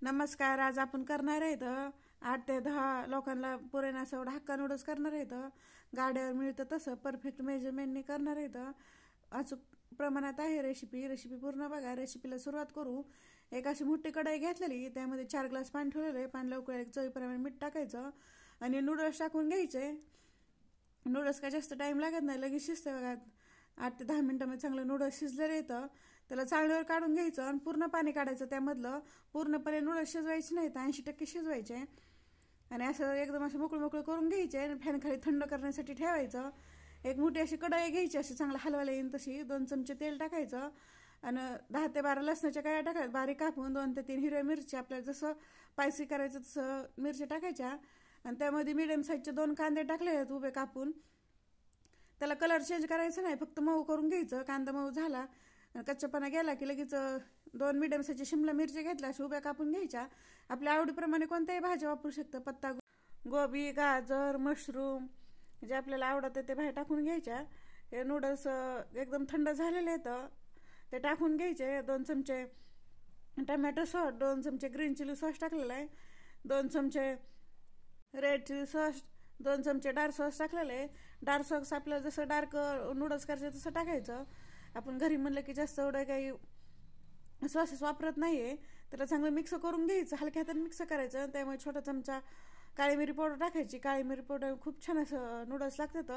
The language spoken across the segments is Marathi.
नमस्कार. आज आपण करणार आहेत 8 ते 10 लोकांना पुरेन असं एवढा हक्का नूडल्स करणार आहेत. गाड्यावर मिळतं तसं परफेक्ट मेजरमेंटने करणार आहेत. अचूक प्रमाणात आहे रेसिपी पूर्ण बघा. रेसिपीला सुरुवात करू. एक अशी मोठी कढई घेतलेली, त्यामध्ये 4 ग्लास पाणी ठेवलेले. पाणी लवकर चवीप्रमाणे मीठ टाकायचं आणि नूडल्स टाकून घ्यायचे. नूडल्स काय जास्त टाइम लागत नाही, लगेच शिजते बघा. 8 ते 10 मिनिटांमध्ये चांगलं नूडल्स शिजलेलं येतं. त्याला चाळणीवर काढून घ्यायचं आणि पूर्ण पाणी काढायचं त्यामधलं. पूर्णपणे नूडल्स शिजवायचे नाहीत, 80% शिजवायचे. आणि असं एकदम असं मोकळं करून घ्यायचे आणि फॅन खाली थंड करण्यासाठी ठेवायचं. एक मोठी अशी कढई घ्यायची, अशी चांगलं हलवायला येईल तशी. 2 चमचे तेल टाकायचं आणि 10 ते 12 लसणाच्या काड्या टाकायच्या बारीक कापून. 2 ते 3 हिरव्या मिरची, आपल्याला जसं स्पायसी करायचं तसं मिरच्या टाकायच्या. आणि त्यामध्ये मिडियम साईजचे 2 कांदे टाकले आहेत उभे कापून. त्याला कलर चेंज करायचा नाही, फक्त मऊ करून घ्यायचं. कांदा मऊ झाला, कच्चापणा गेला की लगेच 2 मिडियम साईजच्या शिमला मिरची घेतल्या, अशा उभ्या कापून घ्यायच्या. आपल्या आवडीप्रमाणे कोणत्याही भाज्या वापरू शकता. पत्ता गोबी, गाजर, मशरूम, जे आपल्याला आवडतं ते भाज्या टाकून घ्यायच्या. हे नूडल्स एकदम थंड झालेले आहेत, ते टाकून घ्यायचे. 2 चमचे टमॅटो सॉस, 2 चमचे ग्रीन चिली सॉस टाकलेला आहे, 2 चमचे रेड चिली सॉस, 2 चमचे डार्क सॉस टाकलेले. डार्क सॉस आपल्याला जसं डार्क नूडल्स करायचं तसं टाकायचं. आपण घरी म्हणलं की जास्त एवढं काही सॉसेस वापरत नाहीये. त्याला चांगलं मिक्स करून घ्यायचं, हलक्या हाताने मिक्स करायचं. त्यामुळे छोटा चमचा काळी मिरी पावडर टाकायची. काळी मिरी पावडर खूप छान असं नूडल्स लागतात.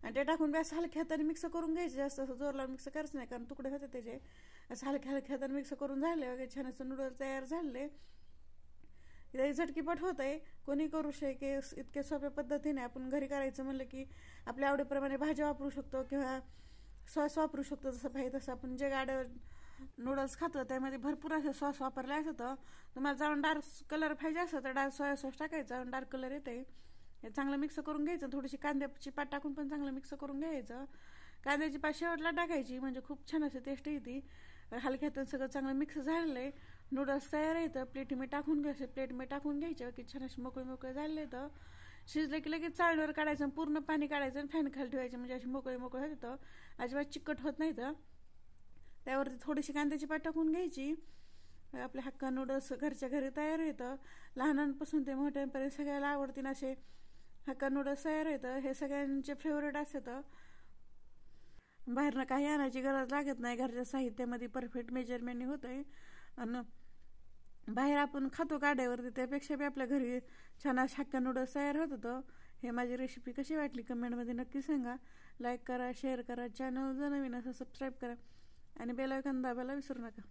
आणि ते टाकून असं हलक्या हाताने मिक्स करून घ्यायचे. जास्त असं जोर लावून मिक्स करायचं नाही, कारण तुकडे होते त्याचे. असं हलक्या हाताने मिक्स करून झाले वगैरे छान असं नूडल्स तयार झाले. झटकीपट होत आहे, कोणी करू शके. इतक्या सोप्या पद्धतीने आपण घरी करायचं म्हणलं की आपल्या आवडीप्रमाणे भाज्या वापरू शकतो किंवा सॉस वापरू शकतो. जसं पाहिजे तसं आपण जे गाड्यावर नूडल्स खातो त्यामध्ये भरपूर असं सॉस वापरलं असतं. तुम्हाला जाऊन डार्क कलर पाहिजे असं तर डार्क सोया सॉस टाकायचा, डार्क कलर येते. हे चांगलं मिक्स करून घ्यायचं. थोडीशी कांद्याची पात टाकून पण चांगलं मिक्स करून घ्यायचं. कांद्याची पात शेवटला टाकायची, म्हणजे खूप छान असं टेस्ट येते. हलक्या हाताने सगळं चांगलं मिक्स झालेलं आहे. नूडल्स तयार येतं. प्लेट मी टाकून घ्यायचे, प्लेट मी टाकून घ्यायचे की छान असे मोकळे झाले. तर शिजले की लगेच चाळणीवर काढायचं, पूर्ण पाणी काढायचं आणि फॅन खाली ठेवायचं, म्हणजे असे मोकळे होतं. अजिबात चिकट होत नाही. तर त्यावरती थोडीशी कांद्याची पात टाकून घ्यायची. आपले हक्का नूडल्स घरच्या घरी तयार येतं. लहानांपासून ते मोठ्यांपर्यंत सगळ्याला आवडतील असे हक्का नूडल्स तयार येतं. हे सगळ्यांचे फेवरेट असतं. बाहेरनं काही आणायची गरज लागत नाही. घरच्या साहित्यामध्ये परफेक्ट मेजरमेंटने होतंय. आणि बाहेर आपण खातो गाड्यावरती, त्यापेक्षा बी आपल्या घरी छान असे हक्का नूडल्स तयार होत होतं. हे माझी रेसिपी कशी वाटली कमेंटमध्ये नक्की सांगा. लाईक करा, शेअर करा, चॅनल जर नवीन असं सबस्क्राईब करा आणि बेल आयकॉन दाबायला विसरू नका.